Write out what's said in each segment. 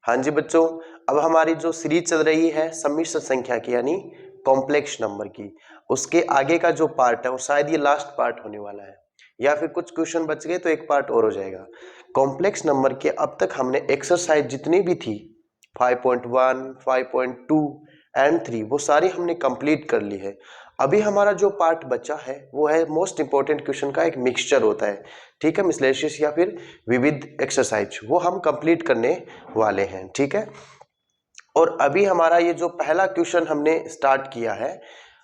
हाँ जी बच्चों, अब हमारी जो सीरीज चल रही है सम्मिश्र संख्या की यानी कॉम्प्लेक्स नंबर की, उसके आगे का जो पार्ट है वो शायद ये लास्ट पार्ट होने वाला है, या फिर कुछ क्वेश्चन बच गए तो एक पार्ट और हो जाएगा। कॉम्प्लेक्स नंबर के अब तक हमने एक्सरसाइज जितनी भी थी 5.1, 5.2 एंड 3 वो सारी हमने कंप्लीट कर ली है। अभी हमारा जो पार्ट बचा है वो है मोस्ट इंपॉर्टेंट क्वेश्चन का एक मिक्सचर होता है, ठीक है, मिसलेशियस या फिर विविध एक्सरसाइज, वो हम कंप्लीट करने वाले हैं, ठीक है। और अभी हमारा ये जो पहला क्वेश्चन हमने स्टार्ट किया है,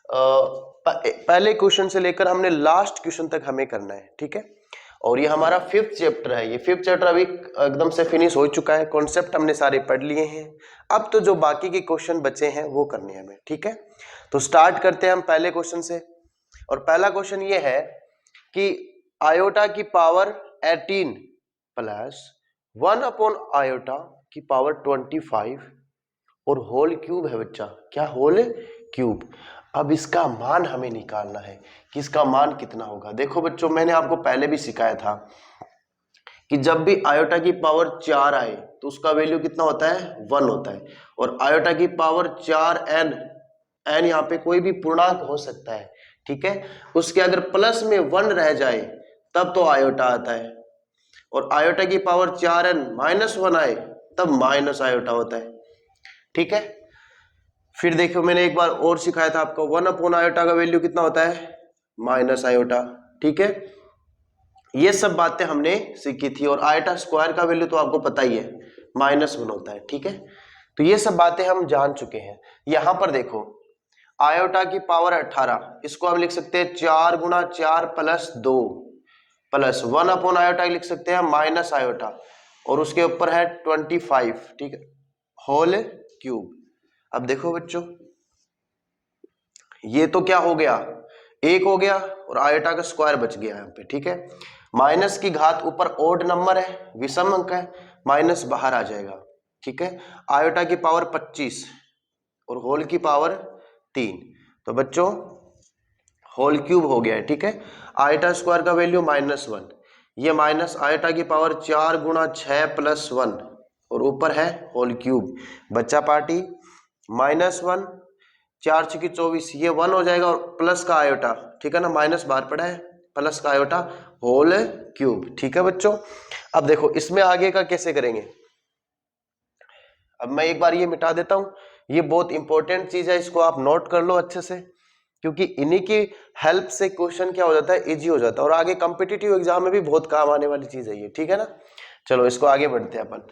पहले क्वेश्चन से लेकर हमने लास्ट क्वेश्चन तक हमें करना है, ठीक है। और ये हमारा 5th चैप्टर है, ये 5th चैप्टर अभी एकदम से फिनिश हो चुका है, कॉन्सेप्ट हमने सारे पढ़ लिए हैं। अब तो जो बाकी के क्वेश्चन बचे हैं वो करने हैं हमें, ठीक है। तो स्टार्ट करते हैं हम पहले क्वेश्चन से। और पहला क्वेश्चन ये है कि आयोटा की पावर 18 प्लस 1 अपॉन आयोटा की पावर 25 और होल क्यूब है बच्चा, क्या होल क्यूब। अब इसका मान हमें निकालना है कि इसका मान कितना होगा। देखो बच्चों, मैंने आपको पहले भी सिखाया था कि जब भी आयोटा की पावर 4 आए तो उसका वैल्यू कितना होता है, 1 होता है। और आयोटा की पावर 4n, n यहाँ पे कोई भी पूर्णांक हो सकता है, ठीक है, उसके अगर प्लस में 1 रह जाए तब तो आयोटा आता है। और आयोटा की पावर 4n -1 आए तब माइनस आयोटा होता है, ठीक है। फिर देखो, मैंने एक बार और सिखाया था आपको 1 अपॉन आयोटा का वैल्यू कितना होता है, माइनस आयोटा, ठीक है। ये सब बातें हमने सीखी थी। और आयोटा स्क्वायर का वैल्यू तो आपको पता ही है, -1 होता है, ठीक है। तो ये सब बातें हम जान चुके हैं। यहां पर देखो, आयोटा की पावर 18, इसको हम लिख सकते हैं 4 गुणा 4 प्लस 2 प्लस 1 अपॉन आयोटा लिख सकते हैं माइनस आयोटा, और उसके ऊपर है 25, ठीक है, होल क्यूब। अब देखो बच्चों, ये तो क्या हो गया, 1 हो गया और आयोटा का स्क्वायर बच गया यहाँ पे, ठीक है। माइनस की घात ऊपर ओड नंबर है, विषम अंक है, माइनस बाहर आ जाएगा, ठीक है। आयोटा की पावर 25 और होल की पावर 3, तो बच्चों होल क्यूब हो गया है, ठीक है। आयोटा स्क्वायर का वैल्यू -1, ये माइनस आयोटा की पावर 4 गुणा 6 प्लस 1 और ऊपर है होल क्यूब, बच्चा पार्टी -1, 4 6 24, ये 1 हो जाएगा और प्लस का आयोटा, ठीक है ना, माइनस बाहर पड़ा है, प्लस का आयोटा होल क्यूब, ठीक है बच्चों। अब देखो इसमें आगे का कैसे करेंगे। अब मैं एक बार ये मिटा देता हूं, ये बहुत इंपॉर्टेंट चीज है, इसको आप नोट कर लो अच्छे से, क्योंकि इन्हीं की हेल्प से क्वेश्चन क्या हो जाता है, इजी हो जाता है, और आगे कॉम्पिटिटिव एग्जाम में भी बहुत काम आने वाली चीज है ये, ठीक है ना। चलो इसको आगे बढ़ते हैं अपन।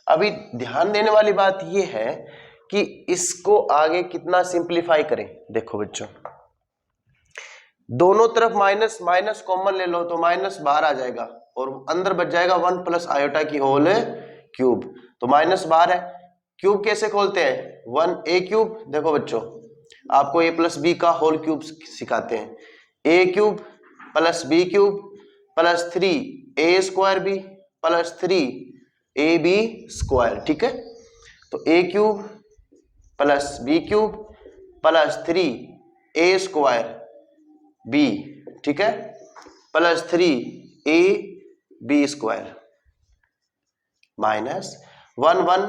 अभी ध्यान देने वाली बात यह है कि इसको आगे कितना सिंप्लीफाई करें। देखो बच्चों, दोनों तरफ माइनस माइनस कॉमन ले लो तो माइनस बाहर आ जाएगा और अंदर बच जाएगा 1 प्लस आयोटा की होल क्यूब, तो माइनस बाहर है। क्यूब कैसे खोलते हैं, 1a क्यूब। देखो बच्चों, आपको a प्लस बी का होल क्यूब सिखाते हैं, a cube plus B cube plus 3a square B plus 3ab square, ठीक है। तो a cube plus B cube plus 3a square B, ठीक है, plus 3ab square minus 1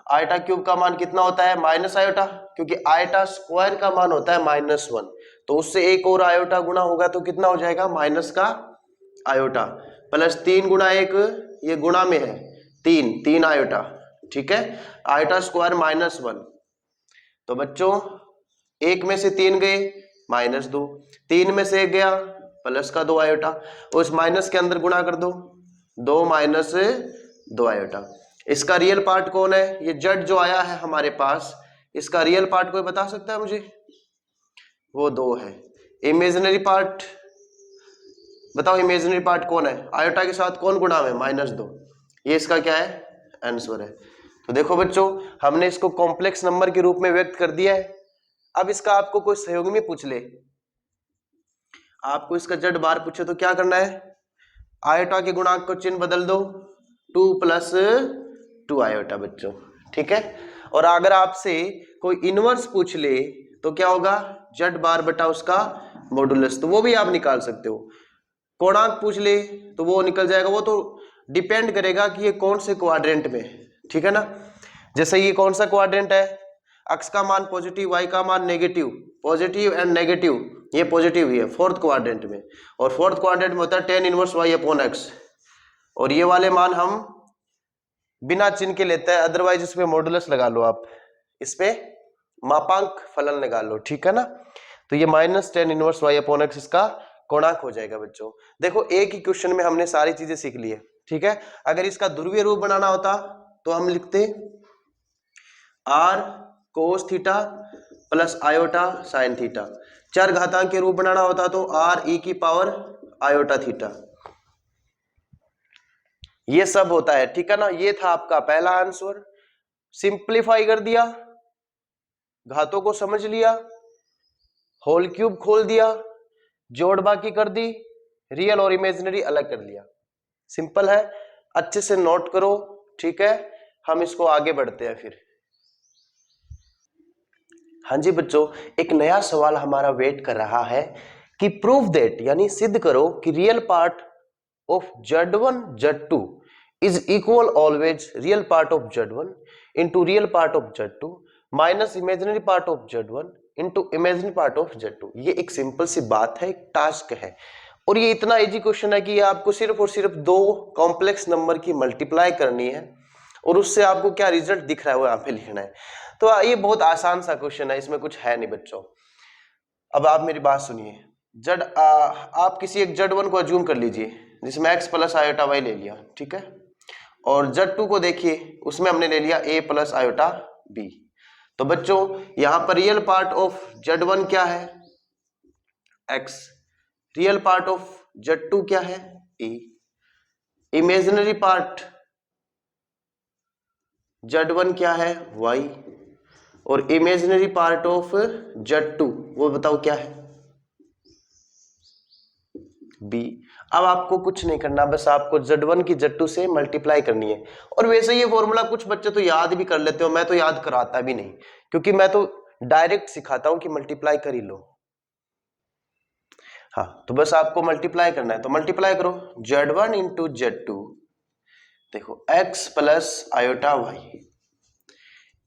iota cube का मान कितना होता है, माइनस आयोटा, क्योंकि आयोटा स्क्वायर का मान होता है -1, तो उससे एक और आयोटा गुणा होगा तो कितना हो जाएगा, माइनस का आयोटा, प्लस 3 गुणा 1, ये गुणा में है 3 आयोटा, ठीक है। आयोटा स्क्वायर -1, तो बच्चों 1 में से 3 गए -2, 3 में से 1 गया प्लस का 2 आयोटा, और इस माइनस के अंदर गुणा कर दो, 2 माइनस 2 आयोटा। इसका रियल पार्ट कौन है, ये जड जो आया है हमारे पास, इसका रियल पार्ट कोई बता सकता है मुझे, वो 2 है। इमेजिनरी पार्ट बताओ, इमेजिनरी पार्ट कौन है, आयोटा के साथ कौन गुणा में, -2, ये इसका क्या है, आंसर है। तो देखो बच्चों, हमने इसको कॉम्प्लेक्स नंबर के रूप में व्यक्त कर दिया है। अब इसका आपको कोई सहयोग में पूछ ले, आपको इसका जड़ बार पूछे तो क्या करना है, आयोटा के गुणांक को चिन्ह बदल दो, 2 प्लस 2 आयोटा बच्चों, ठीक है। और अगर आपसे कोई इनवर्स पूछ ले तो क्या होगा, जड़ बार बटा उसका मॉडुलस, तो वो भी आप निकाल सकते हो। कोणांक पूछ ले तो वो निकल जाएगा, वो तो डिपेंड करेगा कि ये कौन से क्वाड्रेंट में है, ठीक है ना। जैसे ये कौन सा क्वाड्रेंट है, x का मान पॉजिटिव, y का मान नेगेटिव, पॉजिटिव एंड नेगेटिव, ये पॉजिटिव ही है फोर्थ क्वाड्रेंट में, और फोर्थ क्वाड्रेंट में होता है tan inverse y upon x, और ये वाले मान हम बिना चिन्ह के लेते हैं, अदरवाइज इस पे मॉडुलस लगा लो आप, इस पे मापांक फलन लगा लो, ठीक है ना। तो ये minus tan inverse y upon x इसका कोणांक हो जाएगा बच्चों। देखो एक ही क्वेश्चन में हमने सारी चीजें सीख ली है, ठीक है। अगर इसका ध्रुवीय रूप बनाना होता तो हम लिखते r cos theta plus iota sine theta, चर घातांक के रूप बनाना होता तो r e की पावर आयोटा थीटा, ये सब होता है, ठीक है ना। ये था आपका पहला आंसर, सिंप्लीफाई कर दिया, घातों को समझ लिया, होल क्यूब खोल दिया, जोड़ बाकी कर दी, रियल और इमेजिनरी अलग कर लिया, सिंपल है, अच्छे से नोट करो, ठीक है। हम इसको आगे बढ़ते हैं फिर। हाँ जी बच्चों, एक नया सवाल हमारा वेट कर रहा है कि प्रूव दैट, यानी सिद्ध करो कि real part of Z1 Z2 is equal always real part of Z1 into real part of Z2 minus imaginary part of Z1 into imaginary part of Z2। ये एक सिंपल सी बात है, एक टास्क है, और ये इतना इजी क्वेश्चन है कि आपको सिर्फ और सिर्फ दो कॉम्प्लेक्स नंबर की मल्टीप्लाई करनी है, और उससे आपको क्या रिजल्ट दिख रहा है वो यहाँ पे लिखना है। तो ये बहुत आसान सा क्वेश्चन है, इसमें कुछ है नहीं बच्चों। अब आप मेरी बात सुनिए, आप किसी एक Z1 को अज्यूम कर लीजिए जिसमें x प्लस आयोटा y ले लिया, ठीक है, और Z2 को देखिए उसमें हमने ले लिया a प्लस आयोटा b। तो बच्चों यहां पर रियल पार्ट ऑफ Z1 क्या है, x, real part of Z2 क्या है, a, इमेजिनरी पार्ट Z1 क्या है, y, और इमेजिनरी पार्ट ऑफ Z2 वो बताओ क्या है, b। अब आपको कुछ नहीं करना, बस आपको Z1 की Z2 से मल्टीप्लाई करनी है, और वैसे ये फॉर्मूला कुछ बच्चे तो याद भी कर लेते हो, मैं तो याद कराता भी नहीं, क्योंकि मैं तो डायरेक्ट सिखाता हूं कि मल्टीप्लाई कर ही लो। हाँ तो बस आपको मल्टीप्लाई करना है, तो मल्टीप्लाई करो Z1 इंटू Z2, देखो x plus iota y,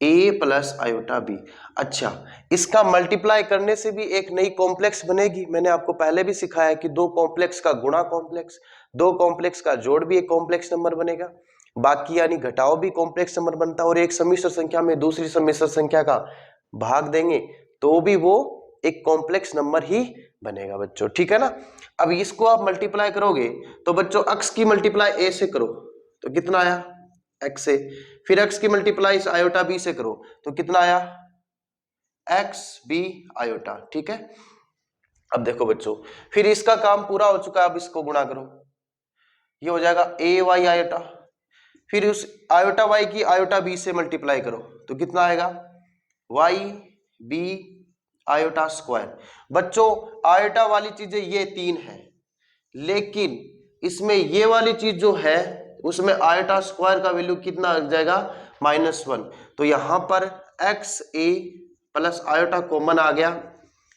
a plus iota b। अच्छा, इसका मल्टीप्लाई करने से भी एक नई कॉम्प्लेक्स बनेगी, मैंने आपको पहले भी सिखाया कि दो कॉम्प्लेक्स का गुणा कॉम्प्लेक्स, दो कॉम्प्लेक्स का जोड़ भी एक कॉम्प्लेक्स नंबर बनेगा, बाकी यानी घटाओ भी कॉम्प्लेक्स नंबर बनता है, और एक सम्मिश्र संख्या में दूसरी सम्मिश्र संख्या का भाग देंगे तो भी वो एक कॉम्प्लेक्स नंबर ही बनेगा बच्चों, ठीक है ना। अब इसको आप मल्टीप्लाई करोगे तो बच्चों x की मल्टीप्लाई a से करो तो कितना आया, x से, फिर x की मल्टीप्लाई इस आयोटा b से करो तो कितना आया, x b आयोटा, ठीक है। अब देखो बच्चों, फिर इसका काम पूरा हो चुका है, अब इसको गुणा करो, ये हो जाएगा a y आयोटा, फिर उस आयोटा y की आयोटा b से मल्टीप्लाई करो तो कितना आएगा, y b आयोटा स्क्वायर। बच्चों आयोटा वाली चीजें ये तीन है, लेकिन इसमें ये वाली चीज जो है उसमें आयोटा स्क्वायर का वैल्यू कितना आ जाएगा, -1। तो यहां पर एक्स ए प्लस आयोटा कॉमन आ गया,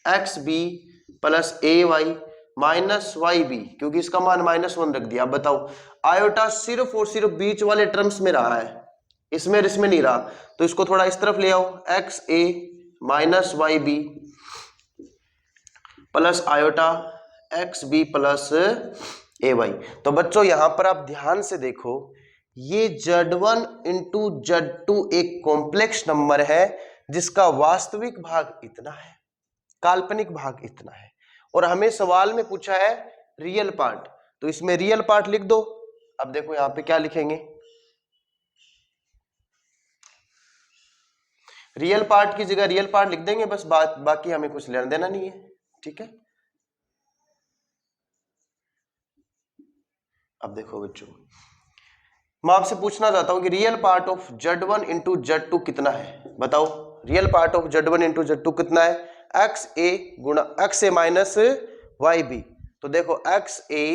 x b plus a Y minus y B, क्योंकि इसका मान -1 रख दिया। बताओ आयोटा सिर्फ और सिर्फ बीच वाले टर्म्स में रहा है, इसमें नहीं रहा, तो इसको थोड़ा इस तरफ ले आओ, x a minus y b plus iota x b plus a y. तो बच्चों यहां पर आप ध्यान से देखो, ये Z1 इंटू Z2 एक कॉम्प्लेक्स नंबर है जिसका वास्तविक भाग इतना है, काल्पनिक भाग इतना है, और हमें सवाल में पूछा है रियल पार्ट, तो इसमें रियल पार्ट लिख दो। अब देखो यहां पे क्या लिखेंगे, रियल पार्ट की जगह रियल पार्ट लिख देंगे बस, बाकी हमें कुछ लेना देना नहीं है, ठीक है। अब देखो बच्चों, मैं आपसे पूछना चाहता हूं कि real part of Z1 into Z2 कितना है, बताओ real part of Z1 into Z2 कितना है, एक्स ए गुणा x a minus y B. तो देखो x a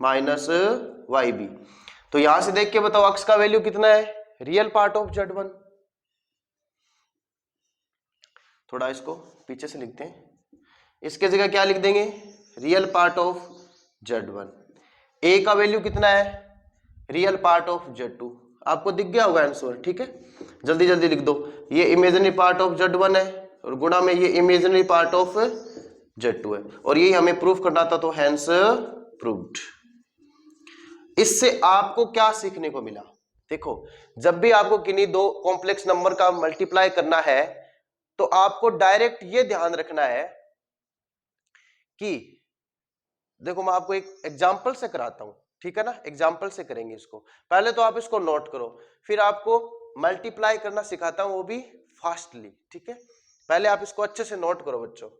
minus y B, तो यहां से देख के बताओ एक्स का वैल्यू कितना है, रियल पार्ट ऑफ Z1। थोड़ा इसको पीछे से लिखते हैं, इसके जगह क्या लिख देंगे, रियल पार्ट ऑफ Z1। ए का वैल्यू कितना है, रियल पार्ट ऑफ Z2। आपको दिख गया होगा आंसर, ठीक है, जल्दी जल्दी लिख दो। ये इमेजिनरी पार्ट ऑफ Z1 है और गुणा में ये इमेजिनरी पार्ट ऑफ Z2 है, और यही हमें प्रूफ करना था, तो हैंस प्रूव्ड। इससे आपको क्या सीखने को मिला, देखो जब भी आपको किन्हीं दो कॉम्प्लेक्स नंबर का मल्टीप्लाई करना है तो आपको डायरेक्ट ये ध्यान रखना है कि देखो मैं आपको एक एग्जांपल से कराता हूं, ठीक है ना, एग्जांपल से करेंगे इसको। पहले तो आप इसको नोट करो, फिर आपको मल्टीप्लाई करना सिखाता हूं, वो भी फास्टली, ठीक है। पहले आप इसको अच्छे से नोट करो बच्चों।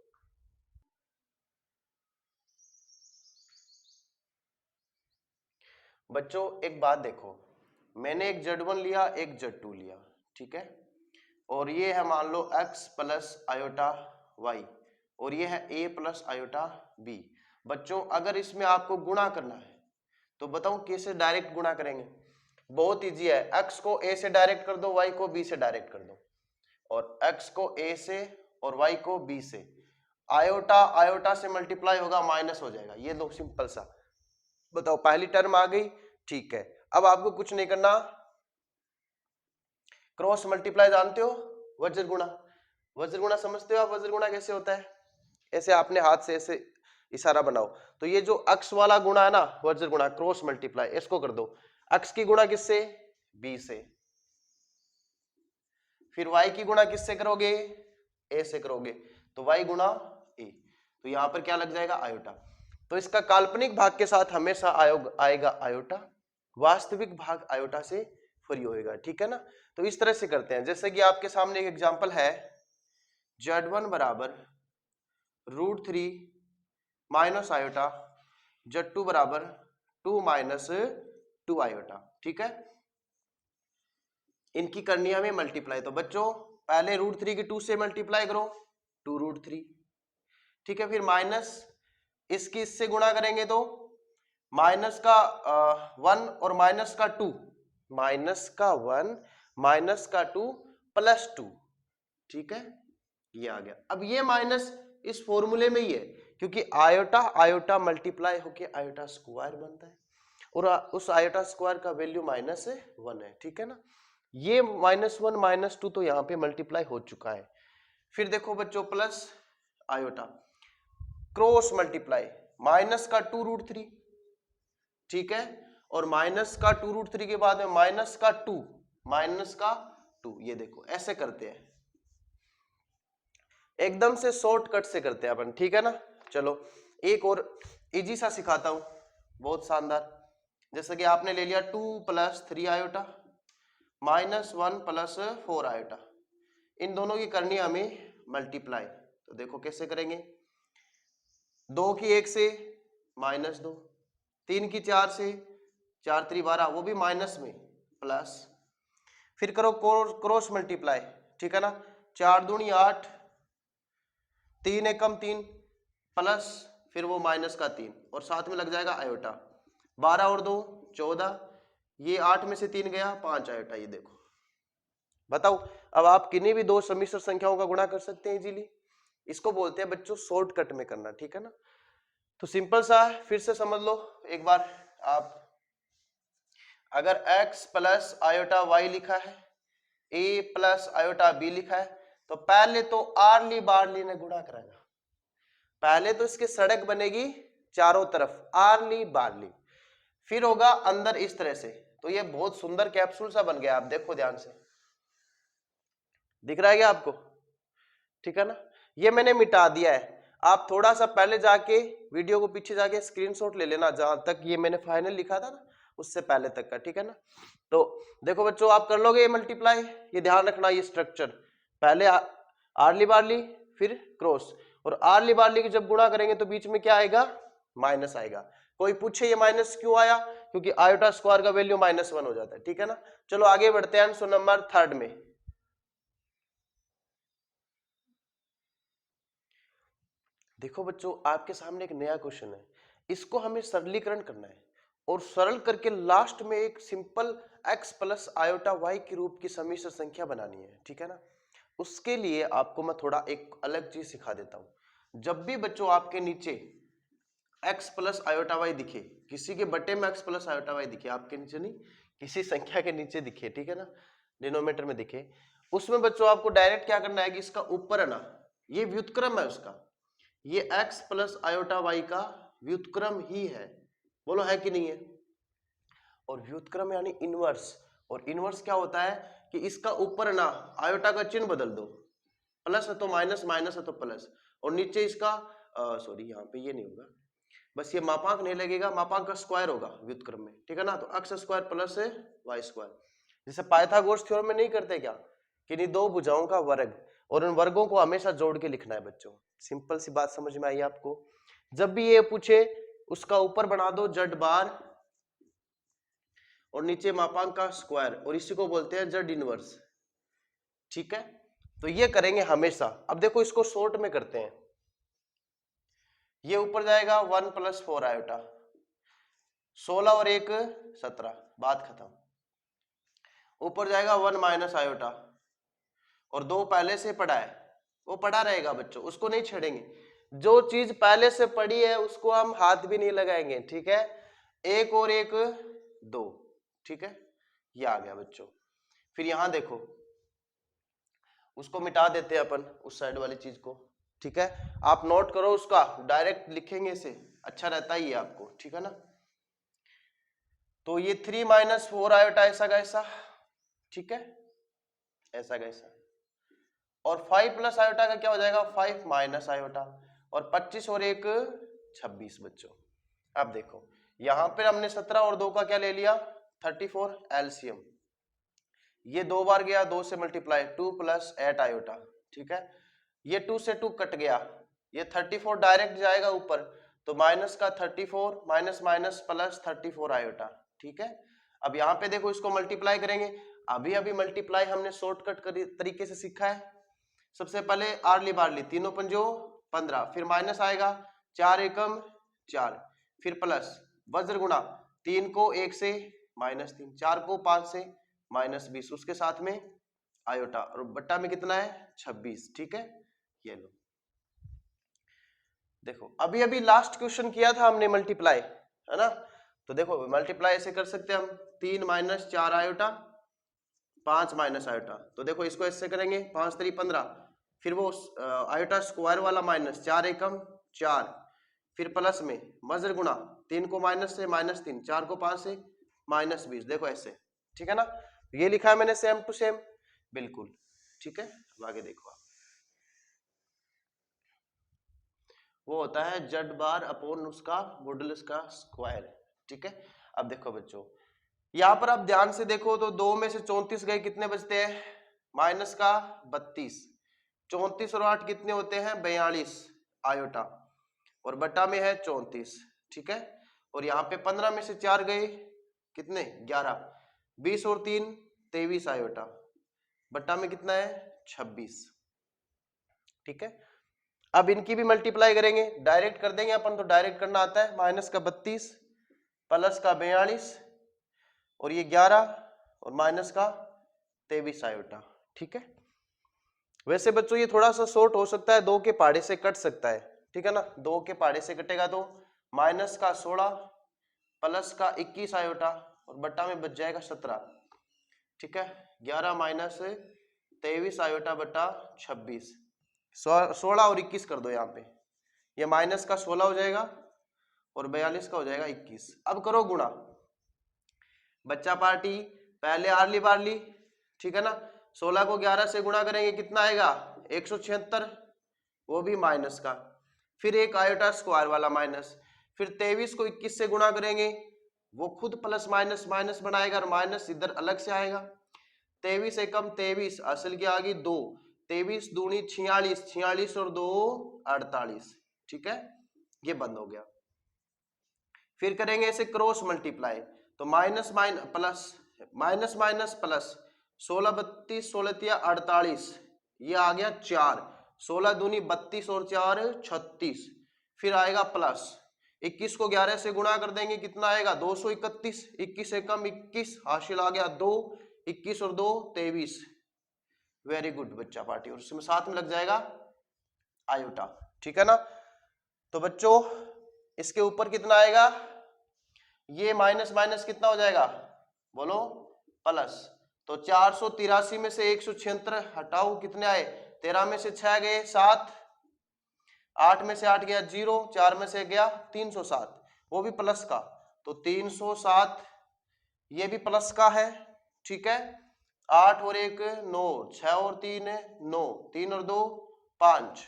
बच्चों एक बात देखो, मैंने एक Z1 लिया, एक Z2 लिया, ठीक है, और ये है मान लो x प्लस आयोटा y, और ये है a प्लस आयोटा b। बच्चों अगर इसमें आपको गुणा करना है तो बताओ कैसे डायरेक्ट गुणा करेंगे। बहुत इजी है, x को a से डायरेक्ट कर दो, y को b से डायरेक्ट कर दो, और x को a से और y को b से। आयोटा आयोटा से मल्टीप्लाई होगा, माइनस हो जाएगा, ये लो सिंपल सा। बताओ पहली टर्म आ गई, ठीक है। अब आपको कुछ नहीं करना, क्रॉस मल्टीप्लाई जानते हो, वज्र गुणा। वज्र गुणा समझते हो आप, वज्र गुणा कैसे होता है, ऐसे आपने हाथ से ऐसे इशारा बनाओ, तो ये जो अक्ष वाला गुणा है ना, वज्र गुणा, क्रॉस मल्टीप्लाई, इसको कर दो। अक्ष की गुणा किससे, b से, फिर y की गुणा किससे करोगे, a से करोगे, तो y गुणा a, तो यहां पर क्या लग जाएगा, आयोटा। तो इसका काल्पनिक भाग के साथ हमेशा आएगा आयोटा, वास्तविक भाग आयोटा से फ्री होएगा, ठीक है ना। तो इस तरह से करते हैं, जैसे कि आपके सामने एक एग्जांपल है, Z1 बराबर √3 माइनस आयोटा, Z2 बराबर 2 माइनस 2 आयोटा, ठीक है। इनकी करनी है हमें मल्टीप्लाई, तो बच्चों पहले √3 की 2 से मल्टीप्लाई करो, 2√3, ठीक है। फिर माइनस इसकी इससे गुणा करेंगे तो माइनस का 1 और माइनस का 2, माइनस का 1 माइनस का 2 प्लस 2, ठीक है, ये आ गया। अब ये माइनस इस फॉर्मूले में ही है, क्योंकि आयोटा आयोटा मल्टीप्लाई होके आयोटा स्क्वायर बनता है, और उस आयोटा स्क्वायर का वैल्यू -1 है, ठीक है ना। ये -1 -2 तो यहाँ पे मल्टीप्लाई हो चुका है। फिर देखो बच्चों plus iota, cross multiply, minus का 2√3, ठीक है, और माइनस का 2√3 के बाद में माइनस का 2, ये देखो ऐसे करते हैं, एकदम से शॉर्टकट से करते हैं अपन, ठीक है ना। चलो एक और इजी सा सिखाता हूं, बहुत शानदार। जैसे कि आपने ले लिया 2 + 3 आयोटा -1 + 4 आयोटा, इन दोनों की करनी है हमें मल्टीप्लाई। तो देखो कैसे करेंगे, 2 की 1 से -2, 3 की 4 से, 4 3 12, वो भी माइनस में, प्लस, फिर करो क्रॉस मल्टीप्लाई, ठीक है ना, 4 दूनी 8, 3 एकम 3, प्लस फिर वो माइनस का 3, और साथ में लग जाएगा आयोटा, 12 और 2 14, ये 8 में से 3 गया, 5 आयोटा, ये देखो। बताओ अब आप किन्हीं भी दो सम्मिश्र संख्याओं का गुणा कर सकते हैं इजीली, इसको बोलते हैं बच्चों शॉर्टकट में करना, ठीक है ना। तो सिंपल सा है, फिर से समझ लो एक बार आप, अगर x प्लस आयोटा y लिखा है, a प्लस आयोटा b लिखा है, तो पहले तो आर्ली बार्ली ने गुणा कराना, पहले तो इसकी सड़क बनेगी चारों तरफ आर्ली बार्ली, फिर होगा अंदर इस तरह से, तो ये बहुत सुंदर कैप्सूल सा बन गया, आप देखो ध्यान से, दिख रहा है क्या आपको, ठीक है ना। ये मैंने मिटा दिया है, आप थोड़ा सा पहले जाके वीडियो को पीछे जाके स्क्रीनशॉट ले लेना, जहां तक ये मैंने फाइनल लिखा था ना उससे पहले तक का, ठीक है ना। तो देखो बच्चों आप कर लोगे ये मल्टीप्लाई, ये ध्यान रखना, ये स्ट्रक्चर पहले आर्ली बार्ली फिर क्रॉस, और आर्ली बार्ली की जब गुणा करेंगे तो बीच में क्या आएगा, माइनस आएगा। कोई पूछे ये माइनस क्यों आया, क्योंकि आयोटा स्क्वायर का वैल्यू -1 हो जाता है, ठीक है ना। चलो आगे बढ़ते हैं आंसर नंबर 3 में। देखो बच्चों आपके सामने एक नया क्वेश्चन है, इसको हमें सरलीकरण करना है, और सरल करके लास्ट में एक simple x plus iota y के रूप की सम्मिश्र संख्या बनानी है, ठीक है ना। उसके लिए आपको मैं थोड़ा एक अलग चीज सिखा देता हूं। जब भी बच्चों आपके नीचे x प्लस आयोटा वाई दिखे, किसी के बटे में x प्लस आयोटा वाई दिखे, आपके नीचे नहीं, किसी संख्या के नीचे दिखे, ठीक है ना, डिनोमिनेटर में दिखे, उसमें बच्चों आपको डायरेक्ट क्या करना है कि इसका ऊपर है ना, ये व्युत्क्रम है उसका, ये x प्लस आयोटा वाई का व्युत्क्रम ही है, बोलो है कि नहीं है। और व्युत्क्रम यानी इनवर्स, और इनवर्स क्या होता है कि इसका ऊपर ना आयोटा का चिन्ह बदल दो, प्लस है तो माइनस, माइनस है तो प्लस, और नीचे इसका सॉरी यहाँ पे ये नहीं होगा, बस ये मापांक नहीं लगेगा, मापांक का स्क्वायर होगा व्युत्क्रम में, ठीक है ना, तो x square plus y square, जैसे पाइथागोरस थ्योरम में नहीं करते क्या कि नहीं दो भुजाओं का वर्ग, और उन वर्गों को हमेशा जोड़ के लिखना है बच्चों। सिंपल सी बात समझ में आई आपको। जब भी ये पूछे उसका ऊपर बना दो जेड बार और नीचे मापांक का स्क्वायर, और इसी को बोलते हैं जेड इनवर्स, ठीक है, तो ये करेंगे हमेशा। अब देखो इसको शॉर्ट में करते हैं, ये ऊपर जाएगा 1 प्लस 4 आयोटा, 16 और 1 17, बात खत्म। ऊपर जाएगा 1 माइनस आयोटा, और 2 पहले से पड़ा है, वो पड़ा रहेगा बच्चों, उसको नहीं छेड़ेंगे, जो चीज पहले से पड़ी है उसको हम हाथ भी नहीं लगाएंगे, ठीक है। 1 और 1 2, ठीक है, ये आ गया बच्चों। फिर यहां देखो, उसको मिटा देते हैं अपन उस साइड वाली चीज को, ठीक है, आप नोट करो उसका, डायरेक्ट लिखेंगे इसे, अच्छा रहता ही है आपको, ठीक है ना। तो ये 3 माइनस 4 आयोटा ऐसा कैसा, ठीक है, ऐसा कैसा, और 5 प्लस आयोटा का क्या हो जाएगा 5 माइनस आयोटा, और 25 और 1 26 बच्चों। अब देखो यहां पर हमने 17 और 2 का क्या ले लिया 34 एलसीएम, ये 2 बार गया, 2 से मल्टीप्लाई, 2 प्लस 8 आयोटा, ठीक है, ये 2 से 2 कट गया, ये 34 डायरेक्ट जाएगा ऊपर, तो माइनस का 34 माइनस माइनस प्लस 34 आयोटा, ठीक है। अब यहाँ पे देखो इसको मल्टीप्लाई करेंगे, अभी अभी मल्टीप्लाई हमने शॉर्टकट तरीके से सीखा है। सबसे पहले आरली बारली, तीनों पंजो 15, फिर माइनस आएगा 4 एकम 4, फिर प्लस वज्र गुणा 3 को 1 से माइनस 3, 4 को 5 से माइनस 20, उसके साथ में आयोटा, और बट्टा में कितना है 26, ठीक है। ये लो देखो, अभी अभी लास्ट क्वेश्चन किया था हमने मल्टीप्लाई, है ना, तो देखो मल्टीप्लाई ऐसे कर सकते हैं हम, 3 माइनस 4 आयोटा 5 माइनस आयोटा, तो देखो इसको ऐसे करेंगे 5 3 15, फिर वो आयोटा स्क्वायर वाला माइनस 4 एकम 4, फिर प्लस में वज्र गुणा 3 को माइनस से माइनस 3, 4 को 5 से माइनस 20, देखो ऐसे, ठीक है ना, ये लिखा है मैंने सेम टू सेम बिल्कुल, ठीक है। अब आगे देखो, वो होता है जेड बार अपॉन उसका मॉडुलस का स्क्वायर, ठीक है। अब देखो बच्चों, यहां पर आप ध्यान से देखो तो 2 में से 34 गए, कितने बचते हैं माइनस का 32, 34 और 8 कितने होते हैं 42 आयोटा, और बटा में है 34, ठीक है। और यहाँ पे 15 में से 4 गए, कितने 11, 20 और 3 23 आयोटा, बटा में कितना है 26, ठीक है। अब इनकी भी मल्टीप्लाई करेंगे, डायरेक्ट कर देंगे अपन, तो डायरेक्ट करना आता है, माइनस का 32 प्लस का 42 और ये 11 और माइनस का 23 आयोटा, ठीक है। वैसे बच्चों ये थोड़ा सा शॉर्ट हो सकता है, 2 के पहाड़े से कट सकता है, ठीक है ना, 2 के पहाड़े से कटेगा तो माइनस का 16 प्लस का 21 आयोटा, और बट्टा में बच जाएगा 17, ठीक है, 11 माइनस 23 आयोटा बट्टा 26, 16 और 21 कर दो यहाँ पे, ये माइनस का 16 हो जाएगा और 42 का हो जाएगा 21। अब करो गुणा, बच्चा पार्टी पहले आरली बारली, ठीक है ना, 16 को 11 से गुणा करेंगे कितना आएगा 176, वो भी माइनस का, फिर एक आयोटा स्क्वायर वाला माइनस, फिर 23 को 21 से गुणा करेंगे, वो खुद प्लस माइनस माइनस बनाएगा और माइनस इधर अलग से आएगा, 23 एकम 23, असल की आ गई 2, 23 दूनी 46, 46 और 2 48, ठीक है, ये बंद हो गया। फिर करेंगे ऐसे क्रॉस मल्टीप्लाई, तो minus minus plus, minus minus plus, 16 32 16 48, ये आ गया 4, 16 दूनी 32 और 4 36, फिर आएगा प्लस 21 को 11 से गुणा कर देंगे, कितना आएगा 231, 21 एकम 21, हासिल आ गया 2, 21 और 2 23, वेरी गुड बच्चा पार्टी, और उसमें साथ में लग जाएगा आयोटा, ठीक है ना। तो बच्चों इसके ऊपर कितना आएगा, ये माइनस माइनस कितना हो जाएगा, बोलो प्लस। तो 483 में से 176 हटाओ, कितने आए, 13 में से 6 गए 7, 8 में से 8 गया 0, 4 में से गया 307, वो भी प्लस का, तो 307 ये भी प्लस का है, ठीक है। 8 और 1 9, 6 और 3 9, 3 और 2 5,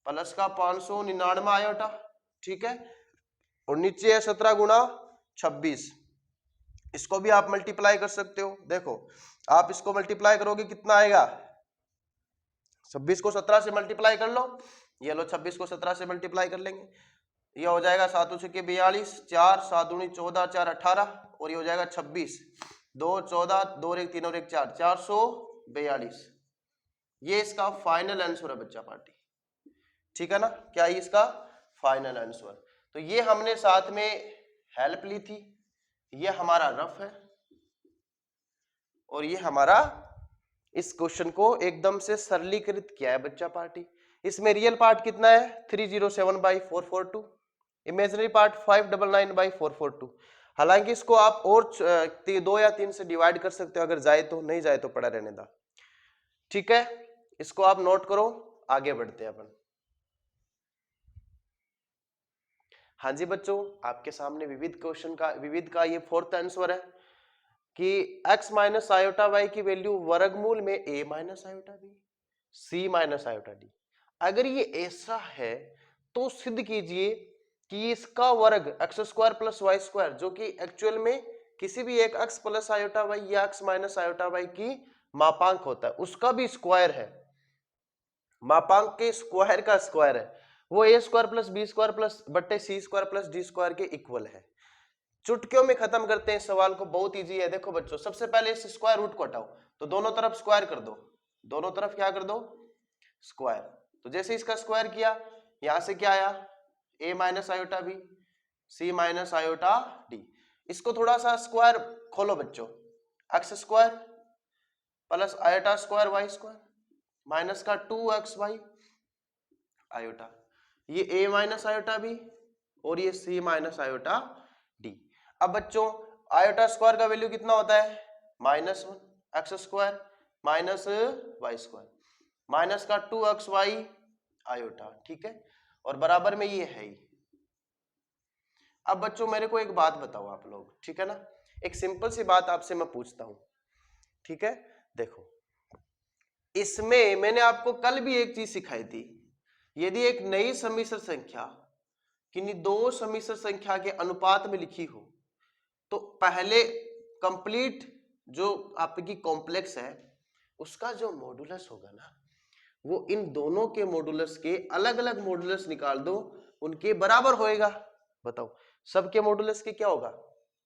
प्लस का 599 आयोटा, ठीक है। और नीचे है 17 गुणा 26, इसको भी आप मल्टीप्लाई कर सकते हो। देखो आप इसको मल्टीप्लाई करोगे कितना आएगा, 26 को 17 से मल्टीप्लाई कर लो, ये लो 26 को 17 से मल्टीप्लाई कर लेंगे, ये हो जाएगा 7 छक्के 42, 4 7 दूनी 14, 4 18, और ये हो जाएगा 26, 2 14, 2 और 1 3 और 1 4, 442। ये इसका फाइनल आंसर है बच्चा पार्टी, ठीक है ना। क्या है इसका फाइनल आंसर। तो ये हमने साथ में हेल्प ली थी, ये हमारा रफ है, और ये हमारा इस क्वेश्चन को एकदम से सरलीकृत किया है बच्चा पार्टी। इसमें रियल पार्ट कितना है 307/442, इमेजिनरी पार्ट 599/442। हालांकि इसको आप और 2 या 3 से डिवाइड कर सकते हो, अगर जाए तो, नहीं जाए तो पड़ा रहने दा, ठीक है। इसको आप नोट करो, आगे बढ़ते हैं अपन। हाँ जी बच्चों, आपके सामने विविध का ये फोर्थ आंसर है कि x माइनस आयोटा वाई की वैल्यू वर्गमूल में a minus iota B C minus iota D. अगर ये ऐसा है तो सिद्ध कीजिए कि इसका वर्ग x square plus y square, जो कि एक्चुअल में किसी भी एक x प्लस आयोटा वाई या x माइनस आयोटा वाई की मापांक होता है, उसका भी स्क्वायर है, मापांक के स्क्वायर का स्क्वायर है, वो a square plus b square plus बट्टे c square plus d square के इक्वल है। चुटकियों में खत्म करते हैं इस सवाल को, बहुत इजी है। देखो बच्चों, सबसे पहले इस स्क्वायर रूट को हटाओ, तो दोनों तरफ स्क्वायर कर दो, दोनों तरफ क्या कर दो, स्क्वायर। तो जैसे इसका स्क्वायर किया, यहां से क्या आया, a minus iota B C minus iota D. इसको थोड़ा सा स्क्वायर खोलो बच्चों, x square plus iota square y square minus का 2x वाई आयोटा, ये a माइनस आयोटा बी और ये c माइनस आयोटा डी। अब बच्चों आयोटा स्क्वायर का वैल्यू कितना होता है, -1 x square minus y square minus का 2x वाई आयोटा, ठीक है, और बराबर में ये है ही। अब बच्चों मेरे को एक बात बताओ आप लोग, ठीक है ना, एक सिंपल सी बात आपसे मैं पूछता हूं, ठीक है। देखो इसमें मैंने आपको कल भी एक चीज सिखाई थी, यदि एक नई सम्मिश्र संख्या किन्हीं दो सम्मिश्र संख्या के अनुपात में लिखी हो, तो पहले कंप्लीट जो आपकी कॉम्प्लेक्स है उसका जो मॉडुलस होगा ना, वो इन दोनों के मॉडुलस के अलग अलग मॉडुलस निकाल दो, उनके बराबर होएगा। बताओ सबके मॉडुलस के क्या होगा,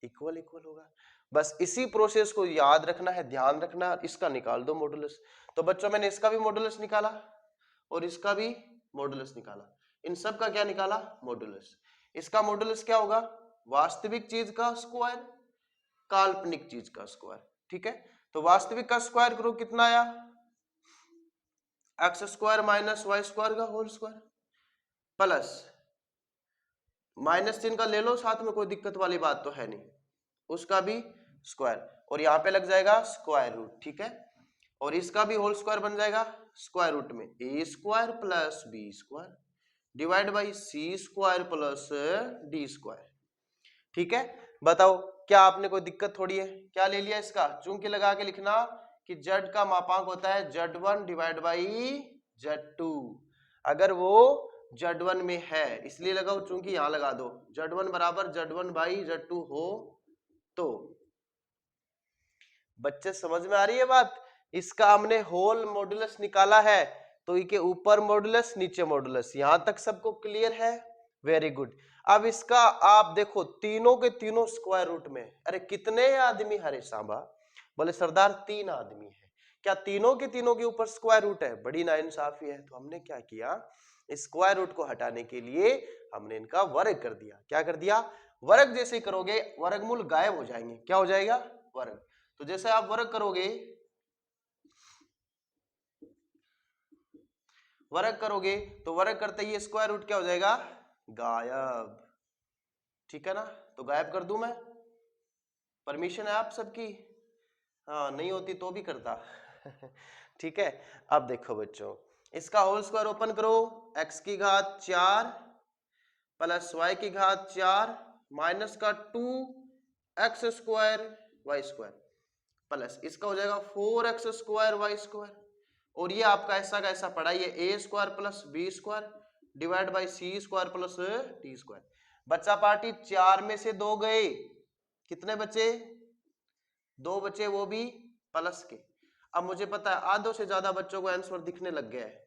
इक्वल इक्वल होगा। बस इसी प्रोसेस को याद रखना है, ध्यान रखना, इसका निकाल दो मॉडुलस। तो बच्चों मैंने इसका भी मॉडुलस निकाला और इसका भी मॉडुलस निकाला, इन सब का क्या निकाला, मॉडुलस। इसका मॉडुलस क्या होगा, वास्तविक चीज का स्क्वायर काल्पनिक चीज का स्क्वायर, ठीक है। तो वास्तविक का स्क्वायर करो, कितना आया, x square minus y square का होल स्क्वायर प्लस माइनस चिन्ह का ले लो साथ में, कोई दिक्कत वाली बात तो है नहीं, उसका भी स्क्वायर, और यहां पे लग जाएगा स्क्वायर रूट, ठीक है। और इसका भी होल स्क्वायर बन जाएगा स्क्वायर रूट में a square plus b square divide by c square plus d square, ठीक है। बताओ क्या आपने कोई दिक्कत थोड़ी है, क्या ले लिया इसका, चूंकि लगा के लिखना कि z का मापांक होता है z1 डिवाइड बाई z2, अगर वो z1 में है इसलिए लगाओ, चूंकि यहां लगा दो z1 बराबर z1 बाई z2 हो तो। बच्चे समझ में आ रही है बात, इसका हमने होल मॉडुलस निकाला है, तो इसके ऊपर मॉडुलस नीचे मॉडुलस, यहां तक सबको क्लियर है, वेरी गुड। अब इसका आप देखो तीनों के तीनों स्क्वायर रूट में, अरे कितने आदमी, हरे सांबा, बोले सरदार 3 आदमी है, क्या तीनों के तीनों के ऊपर स्क्वायर रूट है, बड़ी नाइंसाफी है। तो हमने क्या किया, स्क्वायर रूट को हटाने के लिए हमने इनका वर्ग कर दिया, क्या कर दिया, वर्ग। जैसे करोगे वर्गमूल गायब हो जाएंगे, क्या हो जाएगा, वर्ग। तो जैसे आप वर्ग करोगे, वर्ग करोगे तो वर्ग करते ही स्क्वायर रूट क्या हो जाएगा, गायब, ठीक है ना, तो गायब कर दूं मैं, परमिशन है आप सबकी? हाँ नहीं होती तो भी करता ठीक है। अब देखो बच्चों, इसका होल स्क्वायर ओपन करो, x की घात 4 प्लस y की घात 4 माइनस का 2x square y square plus इसका हो जाएगा 4x स्क्वायर y स्क्वायर, और ये आपका ऐसा का ऐसा पड़ा, ये a square plus b square divide by c square plus d square. बच्चा पार्टी 4 में से 2 गए, कितने बचे? 2 बचे, वो भी प्लस के। अब मुझे पता है आधों से ज्यादा बच्चों को आंसर दिखने लग गया है,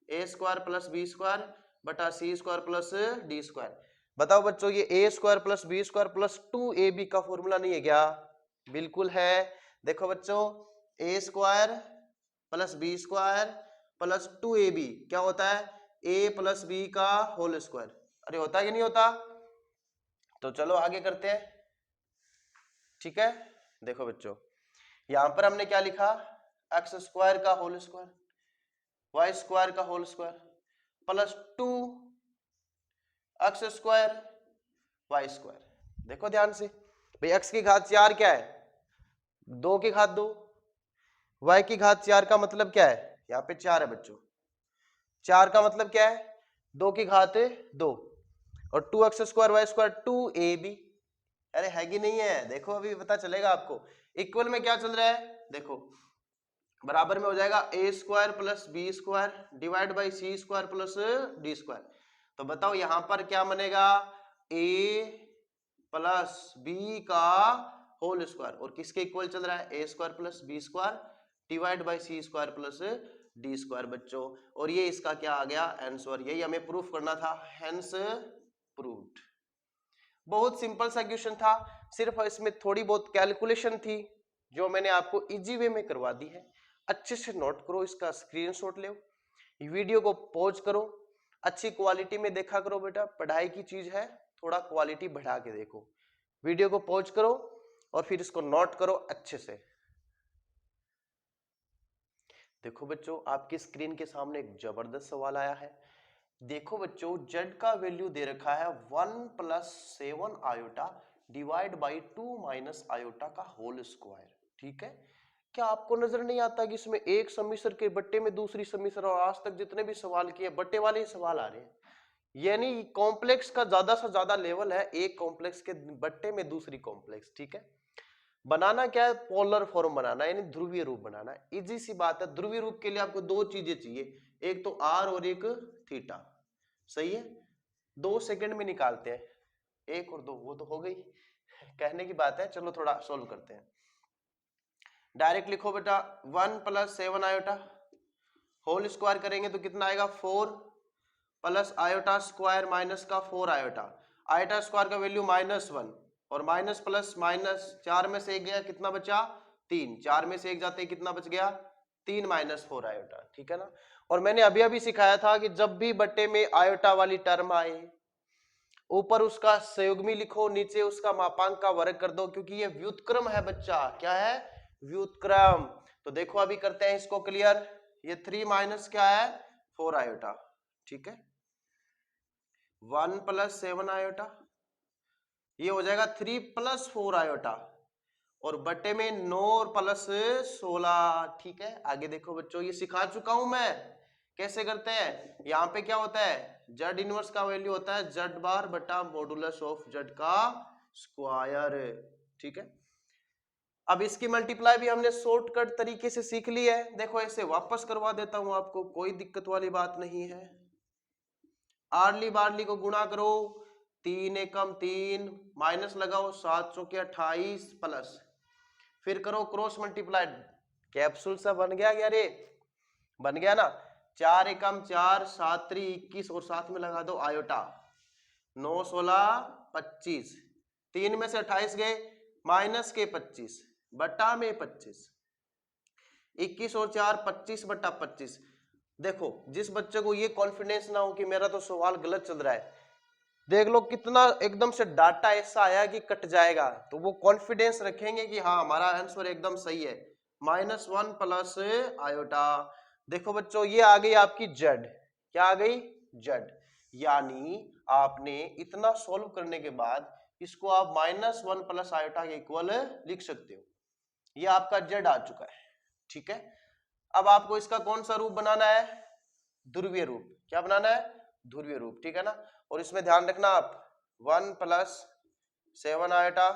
a square plus b square बटा c square plus d square. बताओ बच्चों, ये a square plus b square plus 2ab का फॉर्मूला नहीं है क्या? बिल्कुल है। देखो बच्चों, a square plus b square plus 2ab क्या होता है? ए प्लस बी का होल स्क्वायर। अरे होता है कि नहीं होता? तो चलो आगे करते हैं, ठीक है। देखो बच्चों, यहां पर हमने क्या लिखा? एक्स स्क्वायर का होल स्क्वायर वाई स्क्वायर का whole square plus 2 x square y square. देखो ध्यान से भाई, एक्स की घात 4 क्या है? 2 की घात 2, वाई की घात 4 का मतलब क्या है? यहाँ पे 4 है बच्चों, 4 का मतलब क्या है? 2 की घात 2 और 2x square y square 2ab। अरे है कि नहीं है? देखो अभी पता चलेगा आपको। इक्वल में क्या चल रहा है? देखो बराबर में हो जाएगा a square plus b square divide by c square plus d square. तो बताओ यहां पर क्या बनेगा? ए प्लस बी का होल स्क्वायर, और किसके इक्वल चल रहा है? A square plus b square divide by c square plus d square बच्चों। और ये इसका क्या आ गया? आंसर। यही हमें प्रूफ करना था, हेंस प्रूव्ड। बहुत सिंपल सा क्वेश्चन था, सिर्फ इसमें थोड़ी बहुत कैलकुलेशन थी जो मैंने आपको इजी वे में करवा दी है। अच्छे से नोट करो, इसका स्क्रीनशॉट लो, वीडियो को पॉज करो, अच्छी क्वालिटी में देखा करो बेटा, पढ़ाई की चीज है, थोड़ा क्वालिटी बढ़ा के देखो। वीडियो को पॉज करो और फिर इसको नोट करो अच्छे से। देखो बच्चों, आपकी स्क्रीन के सामने एक जबरदस्त सवाल आया है। देखो बच्चों, z का वैल्यू दे रखा है 1 plus 7 iota divide by 2 minus iota का होल स्क्वायर, ठीक है। क्या आपको नजर नहीं आता कि इसमें एक समीकरण के बट्टे में दूसरी समीकरण, और आज तक जितने भी सवाल किए बट्टे वाले ही सवाल आ रहे हैं, यानी कॉम्प्लेक्स का ज्यादा से ज्यादा लेवल है, एक कॉम्प्लेक्स के बट्टे में दूसरी कॉम्प्लेक्स, ठीक है। बनाना क्या है? पोलर फॉर्म बनाना, यानी ध्रुवीय रूप बनाना। इजी सी बात है। ध्रुवीय रूप के लिए आपको दो चीजें चाहिए, एक तो आर और एक थीटा, सही है। 2 सेकंड में निकालते हैं, 1 और 2, वो तो हो गई, कहने की बात है। चलो थोड़ा सोल्व करते हैं। डायरेक्ट लिखो बेटा, 1 प्लस 7 आयोटा होल स्क्वायर करेंगे तो कितना आएगा? 4 प्लस आयोटा स्क्वायर माइनस का 4 आयोटा, आयोटा स्क्वायर का वैल्यू -1 और माइनस प्लस माइनस 4 में से 1 गया, कितना बचा? 3। 4 में से 1 जाते कितना बच गया? 3 माइनस 4 आयोटा, ठीक है ना। और मैंने अभी अभी सिखाया था कि जब भी बट्टे में आयोटा वाली टर्म आए, ऊपर उसका संयुग्मी लिखो, नीचे उसका मापांक का वर्ग कर दो, क्योंकि ये व्युत्क्रम है बच्चा। क्या है? व्युत्क्रम। तो देखो अभी करते हैं इसको क्लियर। ये 3 माइनस क्या है? 4 आयोटा, ठीक है। 1 प्लस 7 आयोटा, ये हो जाएगा 3 प्लस 4 आयोटा, और बटे में 9 और प्लस 16, ठीक है। आगे देखो बच्चों, ये सिखा चुका हूं मैं कैसे करते हैं। यहाँ पे क्या होता है? जेड इनवर्स का वैल्यू होता है जेड बार बटा मॉडुलस ऑफ जेड का स्क्वायर, ठीक है। अब इसकी मल्टीप्लाई भी हमने शॉर्टकट तरीके से सीख ली है। देखो ऐसे वापस करवा देता हूं आपको, कोई दिक्कत वाली बात नहीं है। आरली बारली को गुणा करो, 3 एकम 3 माइनस लगाओ, 7 चौके 28 प्लस, फिर करो क्रॉस मल्टीप्लाइड, कैप्सूल सा बन गया क्या रे? बन गया ना। 4 एकम 4 7 3 21 और साथ में लगा दो आयोटा, 9 16 25, 3 में से 28 गए, माइनस के 25 बटा में 25, 21 और 4 25 बटा 25। देखो जिस बच्चे को ये कॉन्फिडेंस ना हो कि मेरा तो सवाल गलत चल रहा है, देख लो कितना एकदम से डाटा ऐसा आया कि कट जाएगा, तो वो कॉन्फिडेंस रखेंगे कि हाँ हमारा आंसर एकदम सही है। -1 प्लस आयोटा। देखो बच्चों, ये आ गई आपकी जेड, क्या आ गई? जेड। यानी आपने इतना सोल्व करने के बाद इसको आप -1 प्लस आयोटा के इक्वल लिख सकते हो। ये आपका जेड आ चुका है, ठीक है। अब आपको इसका कौन सा रूप बनाना है? ध्रुवीय रूप। क्या बनाना है? ध्रुवीय रूप, ठीक है ना। और इसमें ध्यान रखना आप 1 प्लस 7 आयोटा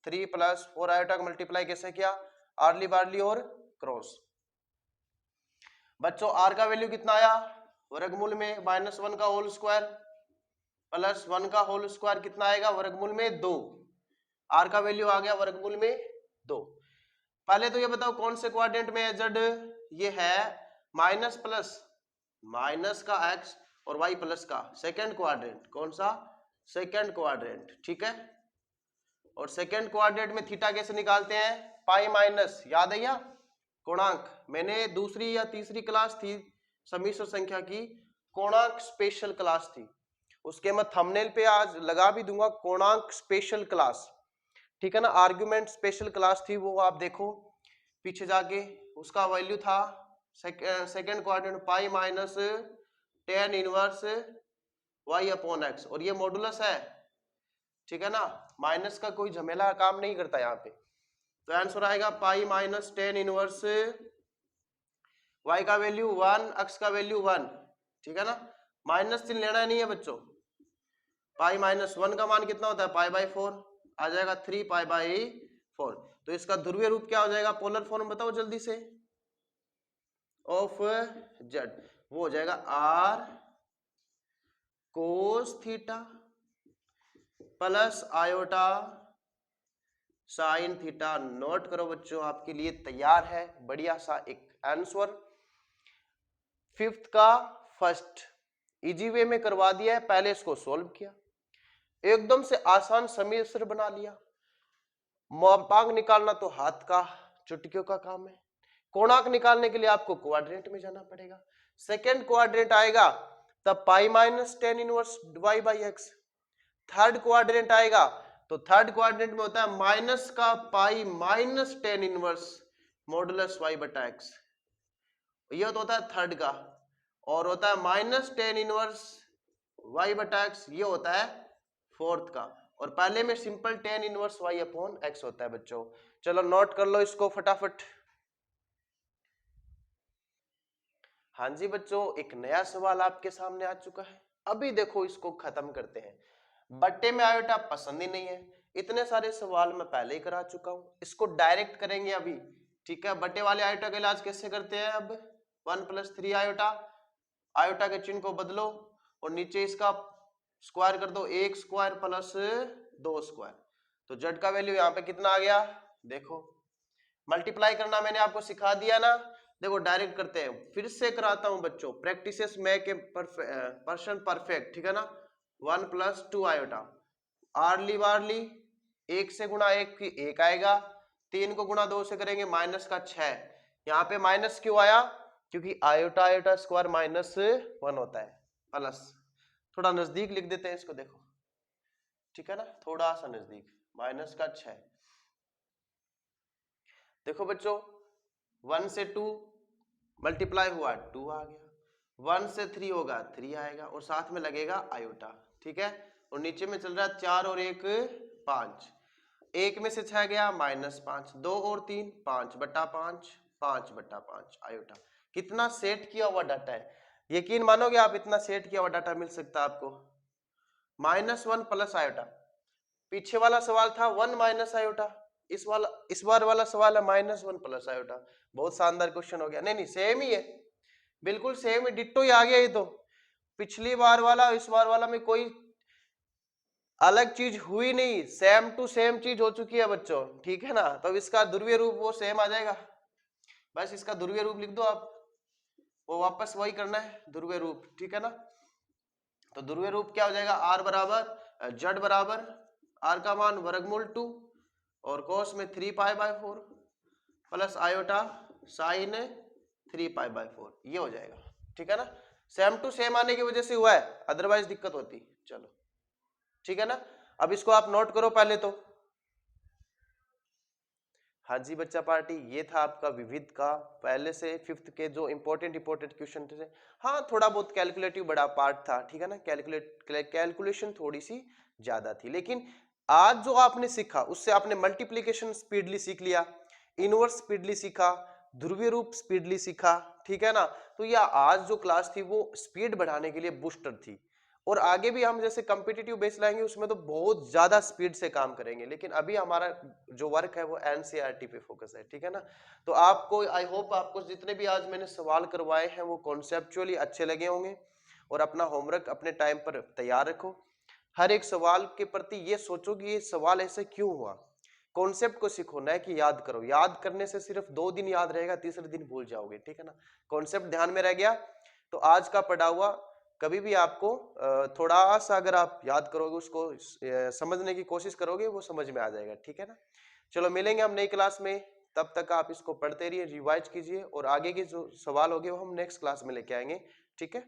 3 प्लस 4 आयोटा का मल्टीप्लाई कैसे किया? आर्ली बार्ली और क्रॉस। बच्चों आर का वैल्यू कितना आया? वर्गमूल में -1 का होल स्क्वायर प्लस 1 का होल स्क्वायर कितना आएगा? वर्गमूल में 2। आर का वैल्यू आ गया वर्गमूल में 2। पहले तो ये बताओ कौन से क्वाड्रेंट में है जेड? ये है माइनस प्लस माइनस का एक्स और वाई प्लस का सेकंड क्वाड्रेंट। कौन सा? सेकंड क्वाड्रेंट, ठीक है। और सेकंड क्वाड्रेंट में थीटा कैसे निकालते हैं? पाई माइनस, याद है या? कोणांक। मैंने दूसरी या तीसरी क्लास थी सम्मिश्र संख्या की, कोणांक स्पेशल क्लास थी, उसके मैं थंबनेल पे आज लगा भी दूंगा कोणांक स्पेशल क्लास, ठीक है ना। आर्गुमेंट स्पेशल क्लास थी वो, आप देखो पीछे जाके। उसका वैल्यू था second quadrant pi minus tan inverse y upon x, और ये मॉडुलस है, ठीक है ना। माइनस का कोई झमेला काम नहीं करता यहाँ पे। तो आंसर आएगा pi minus tan inverse y का वैल्यू 1, x का वैल्यू 1, ठीक है ना। माइनस चिन्ह लेना नहीं है बच्चों। पाई माइनस 1 का मान कितना होता है? पाई बाई 4 आ जाएगा, 3 पाई बाई 4। तो इसका ध्रुवीय रूप क्या हो जाएगा? पोलर फॉर्म बताओ जल्दी से ऑफ जेड। वो हो जाएगा r cos theta plus iota sine theta. Note करो बच्चों, आपके लिए तैयार है बढ़िया सा एक आंसर। फिफ्थ का फर्स्ट इजी वे में करवा दिया है, पहले इसको सॉल्व किया, एकदम से आसान समीकरण बना लिया। मापांक निकालना तो हाथ का चुटकियों का काम है। कोणांक निकालने के लिए आपको क्वाड्रेंट में जाना पड़ेगा। सेकंड क्वाड्रेंट आएगा तब pi minus tan inverse y by x. Third quadrant आएगा तो थर्ड क्वाड्रेंट में होता है माइनस का pi minus tan inverse modulus y बटा एक्स, ये तो होता है थर्ड का। और होता है माइनस tan इनवर्स y बटा एक्स, ये होता है फोर्थ का। और पहले में simple tan inverse y upon x होता है बच्चों। चलो नोट कर लो इसको फटाफट। हाँ जी बच्चों, एक नया सवाल आपके सामने आ चुका है। अभी देखो इसको खत्म करते हैं। बट्टे में आयोटा पसंद ही नहीं है, इतने सारे सवाल मैं पहले ही करा चुका हूं, इसको डायरेक्ट करेंगे अभी, ठीक है। बट्टे वाले आयोटा का इलाज कैसे करते हैं? अब 1 प्लस 3 आयोटा, आयोटा के चिन्ह को बदलो और नीचे इसका स्क्वायर कर दो, 1 स्क्वायर प्लस 2 स्क्वायर। तो जेड का वैल्यू यहाँ पे कितना आ गया? देखो मल्टीप्लाई करना मैंने आपको सिखा दिया ना। देखो डायरेक्ट करते हैं, फिर से कराता हूं बच्चों, practices make a person perfect, ठीक है ना। 1 प्लस 2 आयोटा, आर्ली बार्ली 1 से गुणा 1 की 1 आएगा, 3 को गुणा 2 से करेंगे माइनस का 6। यहाँ पे माइनस क्यों आया? क्योंकि आयोटा आयोटा स्क्वायर -1 होता है, प्लस। थोड़ा नजदीक लिख देते हैं इसको, देखो ठीक है ना, थोड़ा सा नजदीक, माइनस का 6। देखो बच्चों 1 से 2 मल्टीप्लाई हुआ 2 आ गया, 1 से 3 होगा 3 आएगा और साथ में लगेगा आयोटा, ठीक है। और नीचे में चल रहा है 4 और 1 5, 1 में से 6 गया -5, 2 और 3 5 बटा 5, 5 बटा 5 आयोटा। कितना सेट किया हुआ डाटा है, यकीन मानोगे आप, इतना सेट किया हुआ डाटा मिल सकता है आपको। -1 प्लस आयोटा, पीछे वाला सवाल था 1 माइनस आयोटा, इस बार वाला सवाल है -1 प्लस आयोटा। बहुत शानदार क्वेश्चन हो गया। नहीं नहीं सेम ही है, बिल्कुल सेम ही, डिट्टो ही आ गया। ये तो पिछली बार वाला इस बार वाला में कोई अलग चीज हुई नहीं, सेम टू सेम चीज हो चुकी है बच्चों, ठीक है ना। तो इसका ध्रुवीय रूप वो सेम आ जाएगा, बस इसका ध्रुवीय रूप लिख दो आप, वो वापस वही करना है ध्रुवीय रूप, ठीक है ना। तो ध्रुवीय रूप क्या हो जाएगा? आर बराबर जेड बराबर आर का मान वर्गमूल 2 और कोस में 3 pi by 4 plus iota sign 3 pi by 4, ये हो जाएगा, ठीक है ना। सेम टू सेम आने की वजह से हुआ है, अदरवाइज दिक्कत होती। चलो ठीक है ना, अब इसको आप नोट करो पहले तो। हाँ जी बच्चा पार्टी, ये था आपका विविध का पहले से फिफ्थ के जो इंपॉर्टेंट क्वेश्चन थे। हाँ थोड़ा बहुत कैलकुलेटिव बड़ा पार्ट था, ठीक है ना, कैलकुलेशन थोड़ी सी ज्यादा थी, लेकिन आज जो आपने सीखा उससे आपने मल्टीप्लीकेशन स्पीडली सीख लिया, इनवर्स स्पीडली सीखा, ध्रुवीय रूप स्पीडली सीखा, ठीक है ना। तो यह आज जो क्लास थी वो स्पीड बढ़ाने के लिए बूस्टर थी, और आगे भी हम जैसे कम्पिटिटिव बेस लाएंगे उसमें तो बहुत ज्यादा स्पीड से काम करेंगे, लेकिन अभी हमारा जो वर्क है वो एनसीईआरटी पे फोकस है, ठीक है ना। तो आपको आई होप आपको जितने भी आज मैंने सवाल करवाए हैं वो कॉन्सेप्चुअली अच्छे लगे होंगे, और अपना होमवर्क अपने टाइम पर तैयार रखो। हर एक सवाल के प्रति ये सोचो कि ये सवाल ऐसे क्यों हुआ, कॉन्सेप्ट को सीखो, न कि याद करो। याद करने से सिर्फ 2 दिन याद रहेगा, तीसरे दिन भूल जाओगे, ठीक है ना। कॉन्सेप्ट ध्यान में रह गया तो आज का पढ़ा हुआ कभी भी आपको थोड़ा सा अगर आप याद करोगे, उसको समझने की कोशिश करोगे, वो समझ में आ जाएगा, ठीक है ना। चलो मिलेंगे हम नई क्लास में, तब तक आप इसको पढ़ते रहिए, रिवाइज कीजिए, और आगे के जो सवाल होंगे वो हम नेक्स्ट क्लास में लेके आएंगे, ठीक है।